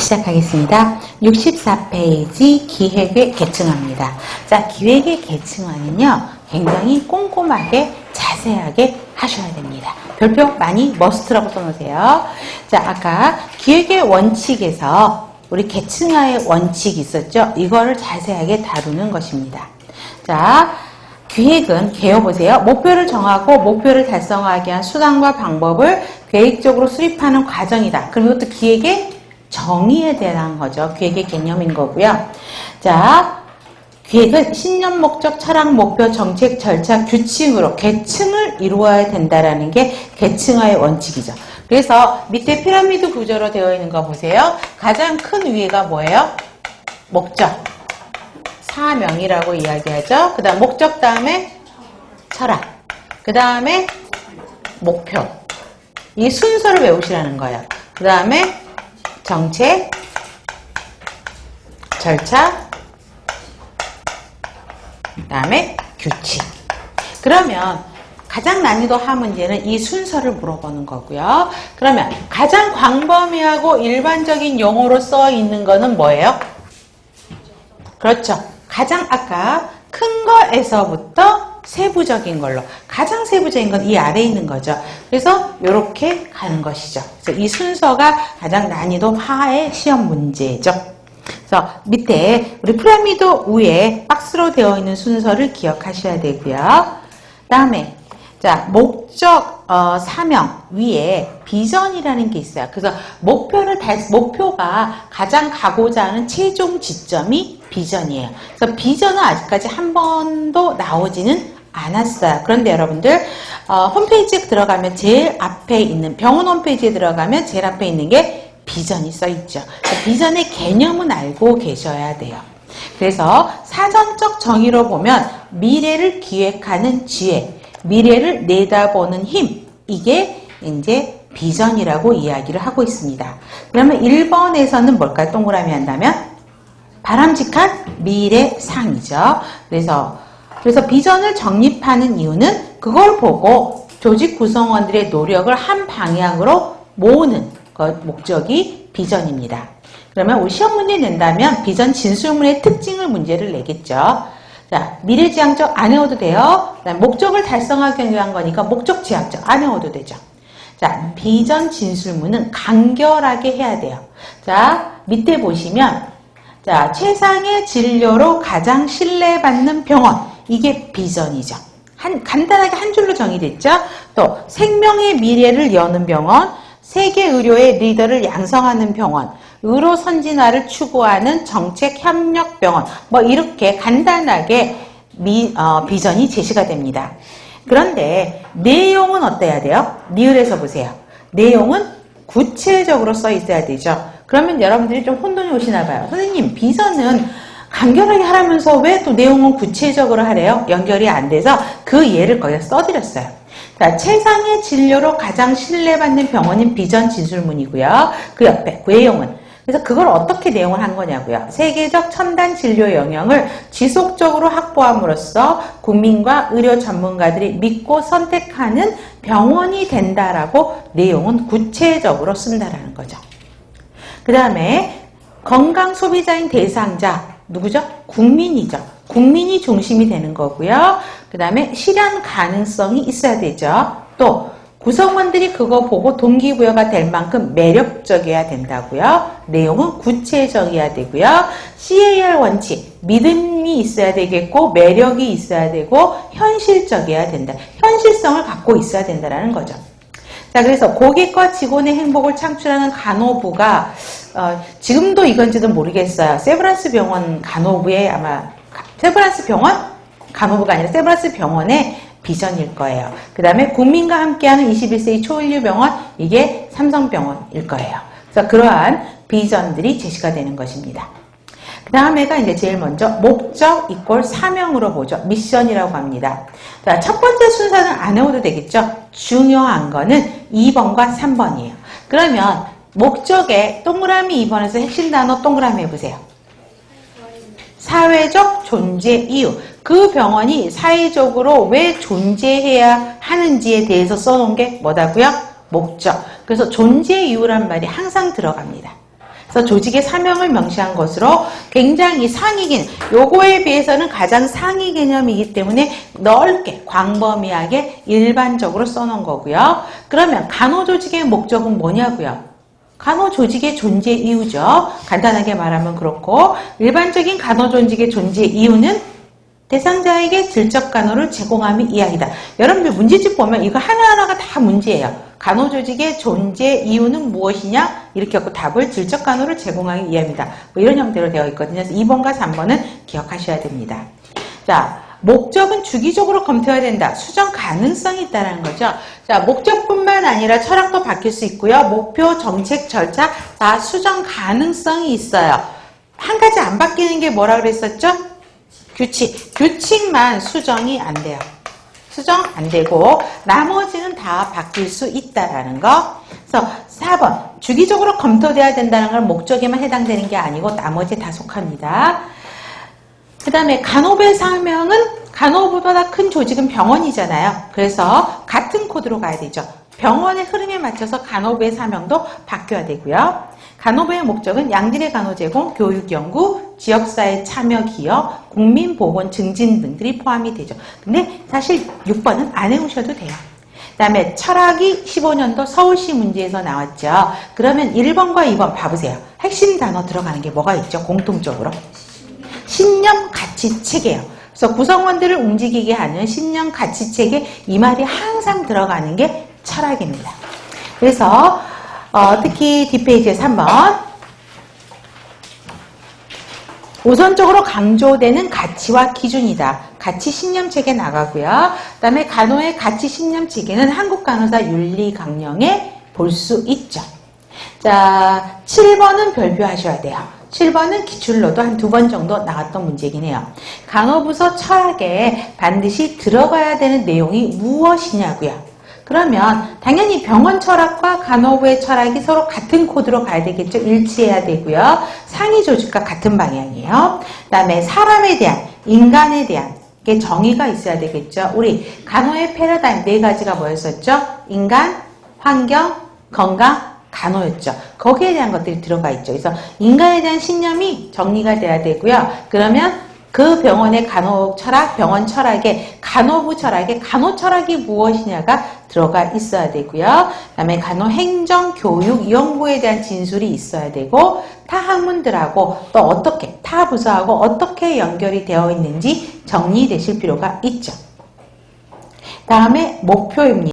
시작하겠습니다. 64페이지 기획의 계층화입니다. 자, 기획의 계층화는요, 굉장히 꼼꼼하게 자세하게 하셔야 됩니다. 별표 많이 머스트라고 써놓으세요. 자, 아까 기획의 원칙에서 우리 계층화의 원칙이 있었죠? 이거를 자세하게 다루는 것입니다. 자, 기획은 개요보세요. 목표를 정하고 목표를 달성하기 위한 수단과 방법을 계획적으로 수립하는 과정이다. 그럼 이것도 기획의 정의에 대한 거죠. 기획의 개념인 거고요. 자, 기획은 신념, 목적, 철학, 목표, 정책, 절차, 규칙으로 계층을 이루어야 된다라는 게 계층화의 원칙이죠. 그래서 밑에 피라미드 구조로 되어 있는 거 보세요. 가장 큰 위에가 뭐예요? 목적, 사명이라고 이야기하죠. 그 다음 목적 다음에 철학, 그 다음에 목표. 이 순서를 외우시라는 거예요. 그 다음에 정책, 절차, 그 다음에 규칙. 그러면 가장 난이도 하 문제는 이 순서를 물어보는 거고요. 그러면 가장 광범위하고 일반적인 용어로 써 있는 거는 뭐예요? 그렇죠. 가장 아까 큰 거에서부터 세부적인 걸로, 가장 세부적인 건 이 아래에 있는 거죠. 그래서 이렇게 가는 것이죠. 그래서 이 순서가 가장 난이도 하의 시험 문제죠. 그래서 밑에 우리 피라미드 위에 박스로 되어 있는 순서를 기억하셔야 되고요. 다음에 자, 목적, 사명 위에 비전이라는 게 있어요. 그래서 목표가 가장 가고자 하는 최종 지점이 비전이에요. 그래서 비전은 아직까지 한 번도 나오지는 않았어요. 그런데 여러분들, 홈페이지에 들어가면 제일 앞에 있는, 병원 홈페이지에 들어가면 제일 앞에 있는 게 비전이 써 있죠. 비전의 개념은 알고 계셔야 돼요. 그래서 사전적 정의로 보면 미래를 기획하는 지혜, 미래를 내다보는 힘, 이게 이제 비전이라고 이야기를 하고 있습니다. 그러면 1번에서는 뭘까요? 동그라미 한다면 바람직한 미래상이죠. 그래서 비전을 정립하는 이유는 그걸 보고 조직 구성원들의 노력을 한 방향으로 모으는 것, 목적이 비전입니다. 그러면 우리 시험 문제 낸다면 비전 진술문의 특징을 문제를 내겠죠. 자, 미래지향적 안 외워도 돼요. 목적을 달성하기 위한 거니까 목적지향적 안 외워도 되죠. 자, 비전 진술문은 간결하게 해야 돼요. 자, 밑에 보시면 자, 최상의 진료로 가장 신뢰받는 병원, 이게 비전이죠. 간단하게 한 줄로 정의됐죠. 또 생명의 미래를 여는 병원, 세계 의료의 리더를 양성하는 병원, 의료 선진화를 추구하는 정책 협력 병원, 뭐 이렇게 간단하게 비전이 제시가 됩니다. 그런데 내용은 어때야 돼요? 리을에서 보세요. 내용은 구체적으로 써 있어야 되죠. 그러면 여러분들이 좀 혼돈이 오시나 봐요. 선생님, 비전은 간결하게 하라면서 왜 또 내용은 구체적으로 하래요? 연결이 안 돼서 그 예를 거기다 써드렸어요. 자, 최상의 진료로 가장 신뢰받는 병원인 비전 진술문이고요. 그 옆에 그 내용은, 그래서 그걸 어떻게 내용을 한 거냐고요. 세계적 첨단 진료 영역을 지속적으로 확보함으로써 국민과 의료 전문가들이 믿고 선택하는 병원이 된다라고 내용은 구체적으로 쓴다라는 거죠. 그 다음에 건강 소비자인 대상자, 누구죠? 국민이죠. 국민이 중심이 되는 거고요. 그 다음에 실현 가능성이 있어야 되죠. 또 구성원들이 그거 보고 동기부여가 될 만큼 매력적이어야 된다고요. 내용은 구체적이어야 되고요. CAR 원칙, 믿음이 있어야 되겠고 매력이 있어야 되고 현실적이어야 된다. 현실성을 갖고 있어야 된다는 거죠. 자, 그래서 고객과 직원의 행복을 창출하는 간호부가 지금도 이건지도 모르겠어요. 세브란스 병원 간호부의 아마 세브란스 병원 간호부가 아니라 세브란스 병원의 비전일 거예요. 그 다음에 국민과 함께하는 21세기 초인류 병원, 이게 삼성병원일 거예요. 그래서 그러한 비전들이 제시가 되는 것입니다. 그 다음에가 이제 제일 먼저 목적 이꼴 사명으로 보죠. 미션이라고 합니다. 자, 첫 번째 순서는 안 외워도 되겠죠. 중요한 거는 2번과 3번이에요. 그러면 목적에 동그라미 2번에서 핵심 단어 동그라미 해보세요. 사회적 존재 이유. 그 병원이 사회적으로 왜 존재해야 하는지에 대해서 써놓은 게 뭐다고요? 목적. 그래서 존재 이유란 말이 항상 들어갑니다. 그래서 조직의 사명을 명시한 것으로 굉장히 상위 개념, 요거에 비해서는 가장 상위 개념이기 때문에 넓게 광범위하게 일반적으로 써놓은 거고요. 그러면 간호조직의 목적은 뭐냐고요? 간호조직의 존재 이유죠. 간단하게 말하면 그렇고, 일반적인 간호조직의 존재 이유는 대상자에게 질적 간호를 제공함이 이야기다. 여러분들 문제집 보면 이거 하나하나가 다 문제예요. 간호조직의 존재 이유는 무엇이냐? 이렇게 하고 답을 질적 간호를 제공하기 위함이다. 뭐 이런 형태로 되어 있거든요. 그래서 2번과 3번은 기억하셔야 됩니다. 자, 목적은 주기적으로 검토해야 된다. 수정 가능성이 있다는 거죠. 자, 목적뿐만 아니라 철학도 바뀔 수 있고요. 목표, 정책, 절차 다 수정 가능성이 있어요. 한 가지 안 바뀌는 게 뭐라 그랬었죠? 규칙. 규칙만 수정이 안 돼요. 수정 안 되고 나머지는 다 바뀔 수 있다라는 거. 그래서 4번. 주기적으로 검토돼야 된다는 건 목적에만 해당되는 게 아니고 나머지 다 속합니다. 그 다음에 간호부의 사명은 간호부보다 큰 조직은 병원이잖아요. 그래서 같은 코드로 가야 되죠. 병원의 흐름에 맞춰서 간호부의 사명도 바뀌어야 되고요. 간호부의 목적은 양질의 간호 제공, 교육 연구, 지역사회 참여 기여, 국민보건 증진 등들이 포함이 되죠. 근데 사실 6번은 안 해오셔도 돼요. 그 다음에 철학이 15년도 서울시 문제에서 나왔죠. 그러면 1번과 2번 봐보세요. 핵심 단어 들어가는 게 뭐가 있죠? 공통적으로. 신념 가치체계예요. 그래서 구성원들을 움직이게 하는 신념 가치체계, 이 말이 항상 들어가는 게 철학입니다. 그래서 특히 뒷페이지에 3번 우선적으로 강조되는 가치와 기준이다. 가치 신념 체계 나가고요. 그 다음에 간호의 가치 신념 체계는 한국간호사 윤리강령에 볼 수 있죠. 자, 7번은 별표하셔야 돼요. 7번은 기출로도 한 2번 정도 나왔던 문제이긴 해요. 간호부서 철학에 반드시 들어가야 되는 내용이 무엇이냐고요. 그러면 당연히 병원 철학과 간호부의 철학이 서로 같은 코드로 가야 되겠죠. 일치해야 되고요. 상위 조직과 같은 방향이에요. 그 다음에 사람에 대한, 인간에 대한 게 정의가 있어야 되겠죠. 우리 간호의 패러다임 4가지가 뭐였었죠? 인간, 환경, 건강, 간호였죠. 거기에 대한 것들이 들어가 있죠. 그래서 인간에 대한 신념이 정리가 돼야 되고요. 그러면 그 병원의 간호 철학, 병원 철학에 간호부 철학에 간호 철학이 무엇이냐가 들어가 있어야 되고요. 그 다음에 간호 행정, 교육, 연구에 대한 진술이 있어야 되고 타 학문들하고 또 어떻게, 타 부서하고 어떻게 연결이 되어 있는지 정리되실 필요가 있죠. 다음에 목표입니다.